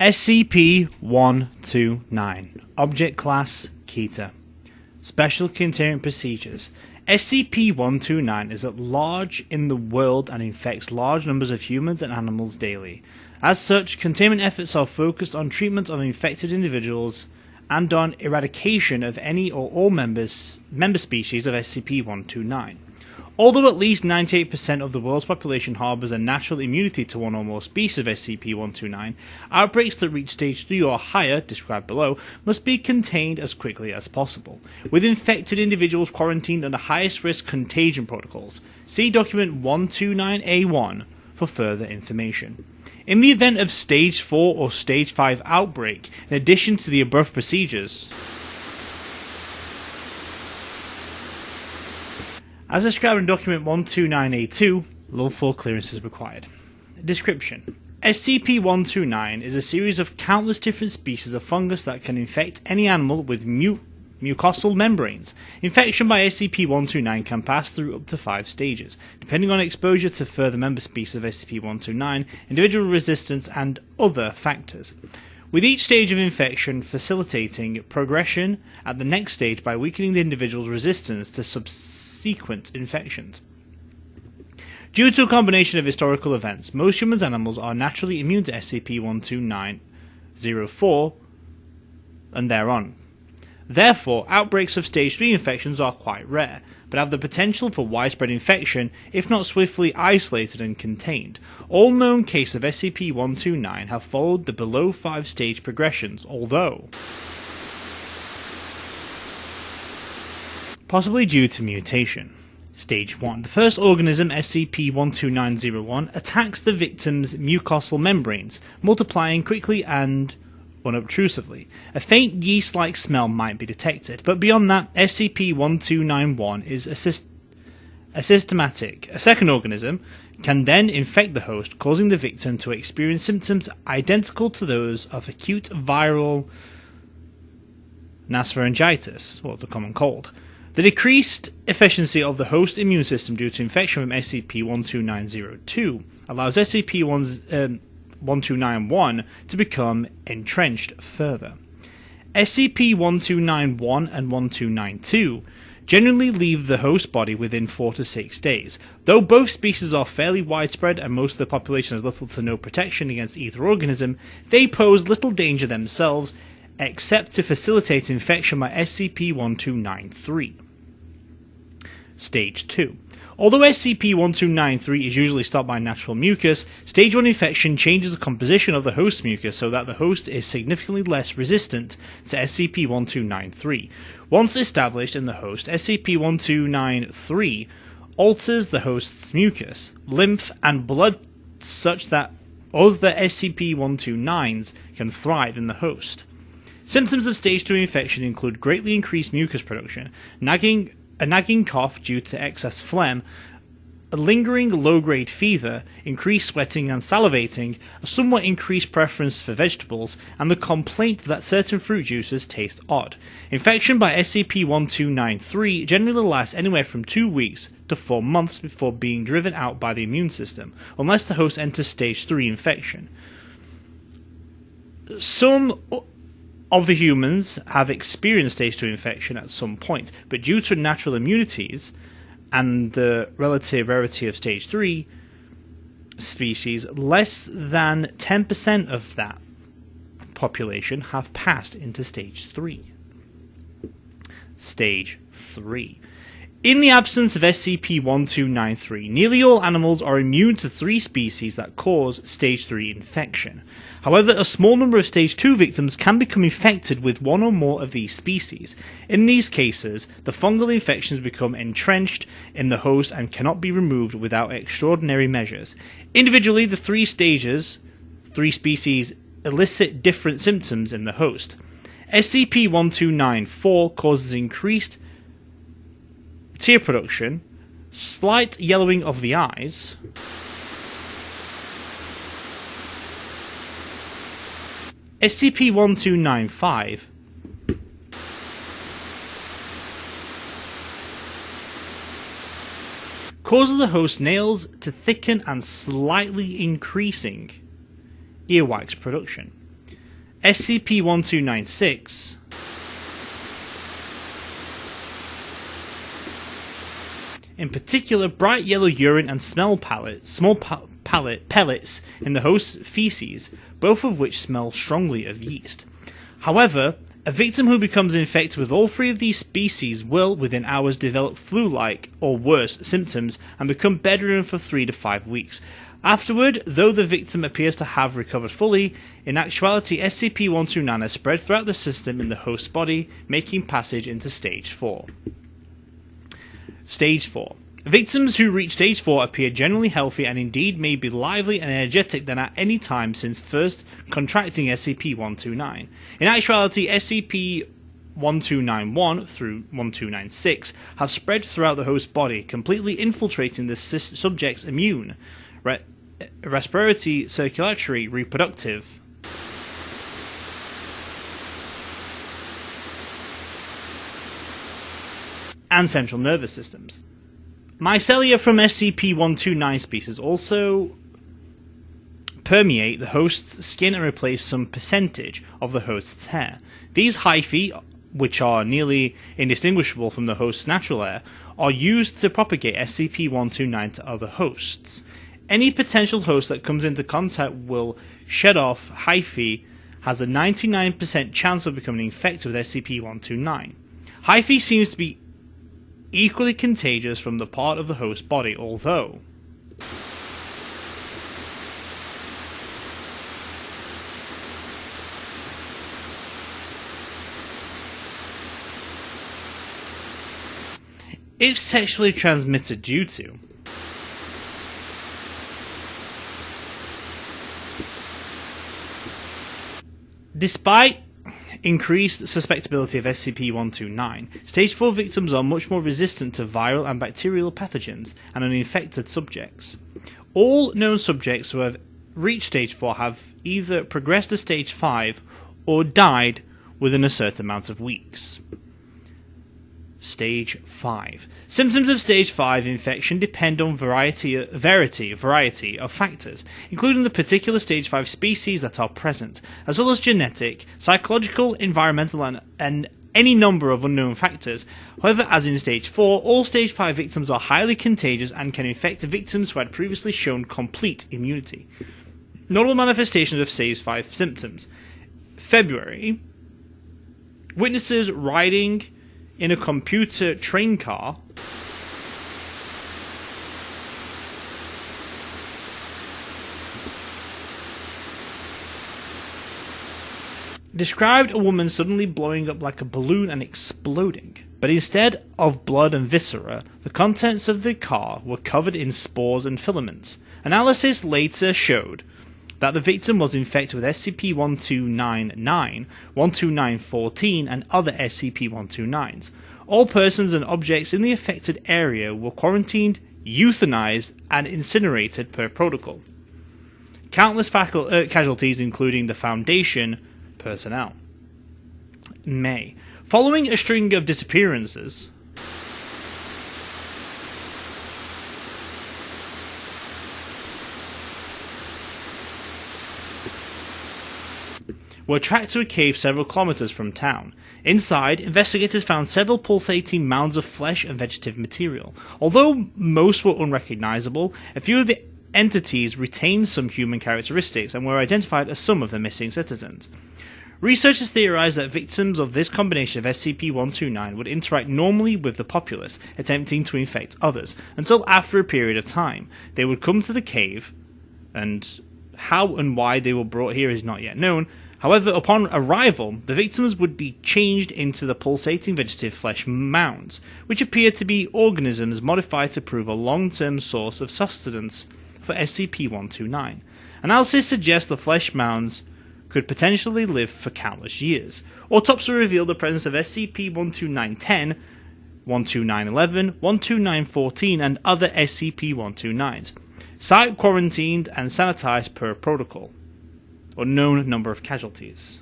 SCP-129 Object Class Keter. Special Containment Procedures. SCP-129 is at large in the world and infects large numbers of humans and animals daily. As such, containment efforts are focused on treatment of infected individuals and on eradication of any or all member species of SCP-129. Although at least 98% of the world's population harbours a natural immunity to one or more species of SCP-129, outbreaks that reach Stage 3 or higher, described below, must be contained as quickly as possible, with infected individuals quarantined under highest risk contagion protocols. See Document 129A1 for further information. In the event of Stage 4 or Stage 5 outbreak, in addition to the above procedures, as described in Document 129A2, Level 4 clearance is required. Description: SCP-129 is a series of countless different species of fungus that can infect any animal with mucosal membranes. Infection by SCP-129 can pass through up to 5 stages, depending on exposure to further member species of SCP-129, individual resistance, and other factors, with each stage of infection facilitating progression at the next stage by weakening the individual's resistance to subsequent infections. Due to a combination of historical events, most humans and animals are naturally immune to SCP-129-04 and thereon. Therefore, outbreaks of Stage 3 infections are quite rare, but have the potential for widespread infection if not swiftly isolated and contained. All known cases of SCP-129 have followed the below 5 stage progressions, although possibly due to mutation. Stage 1. The first organism, SCP-129-01, attacks the victim's mucosal membranes, multiplying quickly and unobtrusively. A faint yeast-like smell might be detected, but beyond that, SCP-1291 is asymptomatic. A second organism can then infect the host, causing the victim to experience symptoms identical to those of acute viral nasopharyngitis, or the common cold. The decreased efficiency of the host immune system due to infection from SCP-129-02 allows SCP-1291 to become entrenched further. SCP-1291 and 1292 generally leave the host body within 4 to 6 days. Though both species are fairly widespread and most of the population has little to no protection against either organism, they pose little danger themselves except to facilitate infection by SCP-1293. Stage 2. Although SCP-1293 is usually stopped by natural mucus, Stage 1 infection changes the composition of the host mucus so that the host is significantly less resistant to SCP-1293. Once established in the host, SCP-1293 alters the host's mucus, lymph, and blood such that other SCP-129s can thrive in the host. Symptoms of Stage 2 infection include greatly increased mucus production, a nagging cough due to excess phlegm, a lingering low-grade fever, increased sweating and salivating, a somewhat increased preference for vegetables, and the complaint that certain fruit juices taste odd. Infection by SCP-1293 generally lasts anywhere from 2 weeks to 4 months before being driven out by the immune system, unless the host enters Stage 3 infection. Some of the humans have experienced Stage 2 infection at some point, but due to natural immunities and the relative rarity of Stage 3 species, less than 10% of that population have passed into Stage 3. Stage 3. In the absence of SCP-1293, nearly all animals are immune to 3 species that cause Stage 3 infection. However, a small number of Stage 2 victims can become infected with one or more of these species. In these cases, the fungal infections become entrenched in the host and cannot be removed without extraordinary measures. Individually, the 3 species elicit different symptoms in the host. SCP-1294 causes increased tear production, slight yellowing of the eyes, SCP-1295 causes the host nails to thicken and slightly increasing earwax production. SCP-1296 in particular, bright yellow urine and small pellets in the host's feces, both of which smell strongly of yeast. However, a victim who becomes infected with all three of these species will, within hours, develop flu-like or worse symptoms and become bedridden for 3 to 5 weeks. Afterward, though the victim appears to have recovered fully, in actuality SCP-129 has spread throughout the system in the host's body, making passage into Stage 4. Stage 4. Victims who reach Stage 4 appear generally healthy and indeed may be lively and energetic than at any time since first contracting SCP-129. In actuality, SCP-1291 through 1296 have spread throughout the host body, completely infiltrating the subject's immune, respiratory, circulatory, reproductive, and central nervous systems. Mycelia from SCP-129 species also permeate the host's skin and replace some percentage of the host's hair. These hyphae, which are nearly indistinguishable from the host's natural hair, are used to propagate SCP-129 to other hosts. Any potential host that comes into contact will shed off hyphae has a 99% chance of becoming infected with SCP-129. Hyphae seems to be equally contagious from the part of the host body, although if sexually transmitted due to despite increased susceptibility of SCP-129, Stage 4 victims are much more resistant to viral and bacterial pathogens and uninfected subjects. All known subjects who have reached Stage 4 have either progressed to Stage 5 or died within a certain amount of weeks. Stage 5. Symptoms of Stage 5 infection depend on variety of factors, including the particular Stage 5 species that are present, as well as genetic, psychological, environmental, and any number of unknown factors. However, as in Stage 4, all Stage 5 victims are highly contagious and can infect victims who had previously shown complete immunity. Notable manifestations of Stage 5 symptoms. February. Witnesses riding in a computer train car described a woman suddenly blowing up like a balloon and exploding, but instead of blood and viscera, the contents of the car were covered in spores and filaments. Analysis later showed that the victim was infected with SCP-1299, 12914, and other SCP-129s. All persons and objects in the affected area were quarantined, euthanized, and incinerated per protocol. Countless casualties, including the Foundation personnel. May. Following a string of disappearances, were tracked to a cave several kilometers from town. Inside, investigators found several pulsating mounds of flesh and vegetative material. Although most were unrecognizable, a few of the entities retained some human characteristics and were identified as some of the missing citizens. Researchers theorized that victims of this combination of SCP-129 would interact normally with the populace, attempting to infect others, until after a period of time. They would come to the cave, and how and why they were brought here is not yet known. However, upon arrival, the victims would be changed into the pulsating vegetative flesh mounds, which appeared to be organisms modified to prove a long-term source of sustenance for SCP-129. Analysis suggests the flesh mounds could potentially live for countless years. Autopsy revealed the presence of SCP-129-10, 129-11, 129-14, and other SCP-129s. Site quarantined and sanitized per protocol. Unknown number of casualties.